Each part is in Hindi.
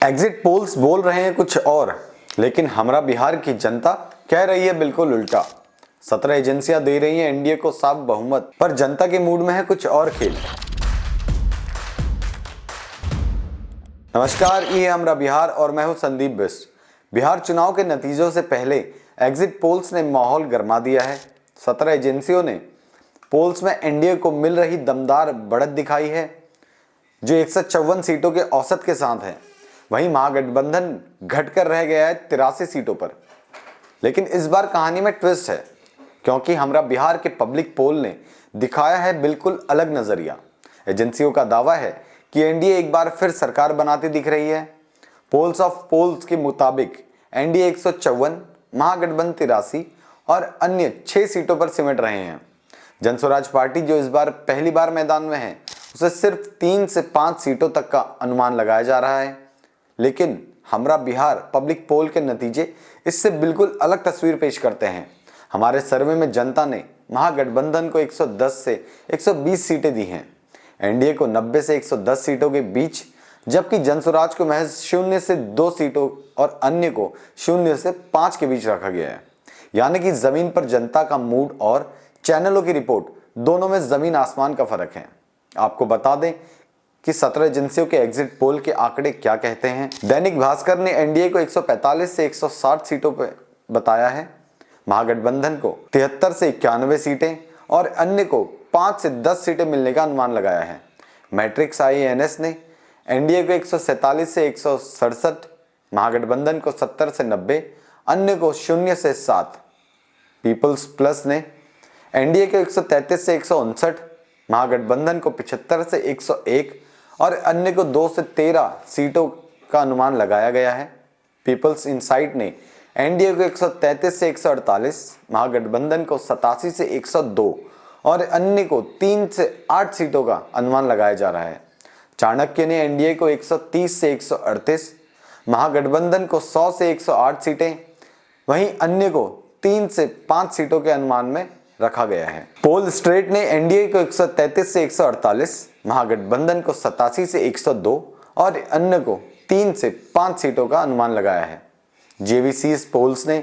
एग्जिट पोल्स बोल रहे हैं कुछ और, लेकिन हमरा बिहार की जनता कह रही है बिल्कुल उल्टा। 17 एजेंसियां दे रही हैं एनडीए को साफ बहुमत, पर जनता के मूड में है कुछ और खेल। नमस्कार, ये है हमरा बिहार और मैं हूं संदीप बिष्ट। बिहार चुनाव के नतीजों से पहले एग्जिट पोल्स ने माहौल गरमा दिया है। 17 एजेंसियों ने पोल्स में एनडीए को मिल रही दमदार बढ़त दिखाई है, जो 154 सीटों के औसत के साथ है। वहीं महागठबंधन घटकर रह गया है 83 सीटों पर। लेकिन इस बार कहानी में ट्विस्ट है, क्योंकि हमरा बिहार के पब्लिक पोल ने दिखाया है बिल्कुल अलग नजरिया। एजेंसियों का दावा है कि एनडीए एक बार फिर सरकार बनाती दिख रही है। पोल्स ऑफ पोल्स के मुताबिक एनडीए 154, महागठबंधन 83 और अन्य 6 सीटों पर सिमट रहे हैं। जनस्वराज पार्टी, जो इस बार पहली बार मैदान में है, उसे सिर्फ 3 से 5 सीटों तक का अनुमान लगाया जा रहा है। लेकिन हमरा बिहार पब्लिक पोल के नतीजे इससे बिल्कुल अलग तस्वीर पेश करते हैं। हमारे सर्वे में जनता ने महागठबंधन को 110 से 120 सीटें दी हैं, एनडीए को 90 से 110 सीटों के बीच, जबकि जनस्वराज को महज 0 से 2 सीटों और अन्य को 0 से 5 के बीच रखा गया है। यानी कि जमीन पर जनता का मूड और चैनलों की रिपोर्ट दोनों में जमीन आसमान का फर्क है। आपको बता दें कि 17 एजेंसियों के एग्जिट पोल के आंकड़े क्या कहते हैं। दैनिक भास्कर ने एनडीए को 145 से 160 सीटों पर बताया है, महागठबंधन को 73 से 91 सीटें और अन्य को 5 से 10 सीटें मिलने का अनुमान लगाया है। मैट्रिक्स IANS ने एनडीए को 147 से 167, महागठबंधन को 70 से 90, अन्य को 0 से 7। पीपल्स प्लस ने एनडीए को 133 से 159, महागठबंधन को 75 से 101 और अन्य को 2 से 13 सीटों का अनुमान लगाया गया है। पीपल्स इनसाइट ने एनडीए को 133 से 148, महागठबंधन को 87 से 102 और अन्य को 3 से 8 सीटों का अनुमान लगाया जा रहा है। चाणक्य ने एनडीए को 130 से 138, महागठबंधन को 100 से 108 सीटें, वहीं अन्य को 3 से 5 सीटों के अनुमान में रखा गया है। पोल स्ट्रेट ने एनडीए को 133 से 148, महागठबंधन को 87 से 102 और अन्य को 3 से 5 सीटों का अनुमान लगाया है। जेवीसी पोल्स ने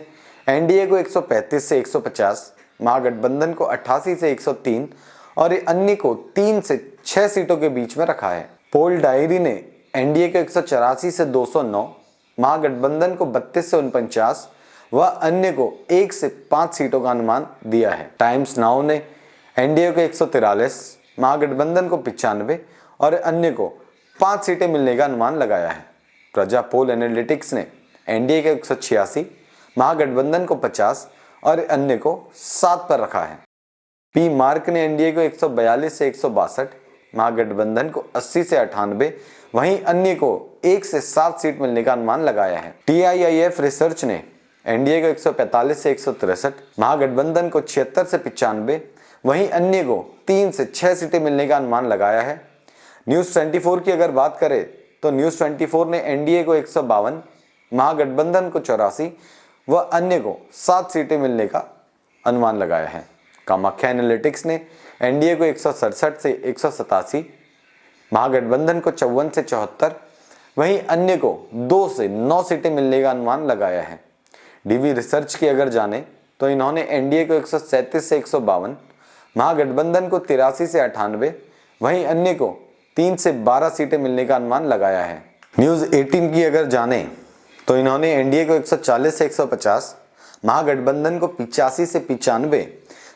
एनडीए को 135 से 150, महागठबंधन को 88 से 103 और अन्य को 3 से 6 सीटों के बीच में रखा है। पोल डायरी ने एनडीए को 184 से 209, महागठबंधन को 32 से 49 व अन्य को 1 से 5 सीटों का अनुमान दिया है। टाइम्स नाउ ने एनडीए को 143, महागठबंधन को 95 और अन्य को 5 सीटें मिलने का अनुमान लगाया है। प्रजा पोल एनालिटिक्स ने एनडीए को 186, महागठबंधन को 50 और अन्य को 7 पर रखा है। पी मार्क ने एनडीए को 142 से 162, महागठबंधन को 80 से 98, वहीं अन्य को 1 से 7 सीट मिलने का अनुमान लगाया है। TIIF रिसर्च ने एनडीए को 145 से 163, महागठबंधन को 76 से 95, वहीं अन्य को 3 से 6 सीटें मिलने का अनुमान लगाया है। न्यूज़ 24 की अगर बात करें तो न्यूज़ 24 ने एनडीए को 152, महागठबंधन को 84 व अन्य को 7 सीटें मिलने का अनुमान लगाया है। कामाख्या एनालिटिक्स ने एनडीए को 167 से 187, महागठबंधन को 54 से 74, वहीं अन्य को 2 से 9 सीटें मिलने का अनुमान लगाया है। डीवी रिसर्च की अगर जाने तो इन्होंने एनडीए को 137 से 152, महागठबंधन को 83 से 98, वहीं अन्य को 3 से 12 सीटें मिलने का अनुमान लगाया है। न्यूज़ 18 की अगर जाने तो इन्होंने एनडीए को 140 से 150, महागठबंधन को 85 से 95,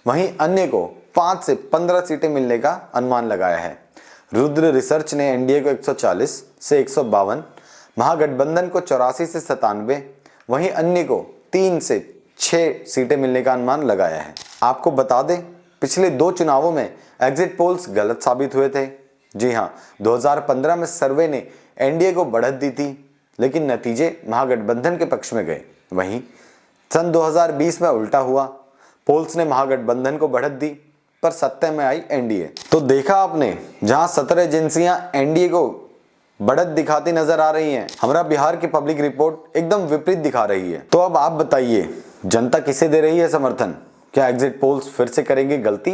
वहीं अन्य को 5 से 15 सीटें मिलने का अनुमान लगाया है। रुद्र रिसर्च ने एनडीए को 140 से 152, महागठबंधन को 84 से 97, वहीं अन्य को 3 से 6 सीटें मिलने का अनुमान लगाया है। आपको बता दें, पिछले 2 चुनावों में एग्जिट पोल्स गलत साबित हुए थे। जी हां, 2015 में सर्वे ने एनडीए को बढ़त दी थी, लेकिन नतीजे महागठबंधन के पक्ष में गए। वहीं सन 2020 में उल्टा हुआ, पोल्स ने महागठबंधन को बढ़त दी पर सत्ता में आई एनडीए। तो देखा आपने, जहां 17 एजेंसियां एनडीए को बढ़त दिखाती नजर आ रही हैं, हमरा बिहार की पब्लिक रिपोर्ट एकदम विपरीत दिखा रही है। तो अब आप बताइए, जनता किसे दे रही है समर्थन? क्या एग्जिट पोल्स फिर से करेंगे गलती,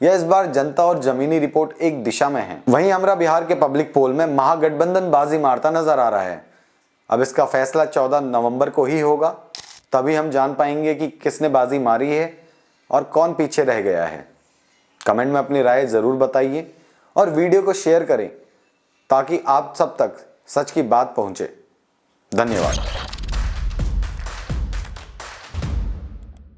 या इस बार जनता और जमीनी रिपोर्ट एक दिशा में है? वहीं हमरा बिहार के पब्लिक पोल में महागठबंधन बाजी मारता नजर आ रहा है। अब इसका फैसला 14 नवंबर को ही होगा, तभी हम जान पाएंगे कि किसने बाजी मारी है और कौन पीछे रह गया है। कमेंट में अपनी राय ज़रूर बताइए और वीडियो को शेयर करें ताकि आप सब तक सच की बात पहुंचे। धन्यवाद।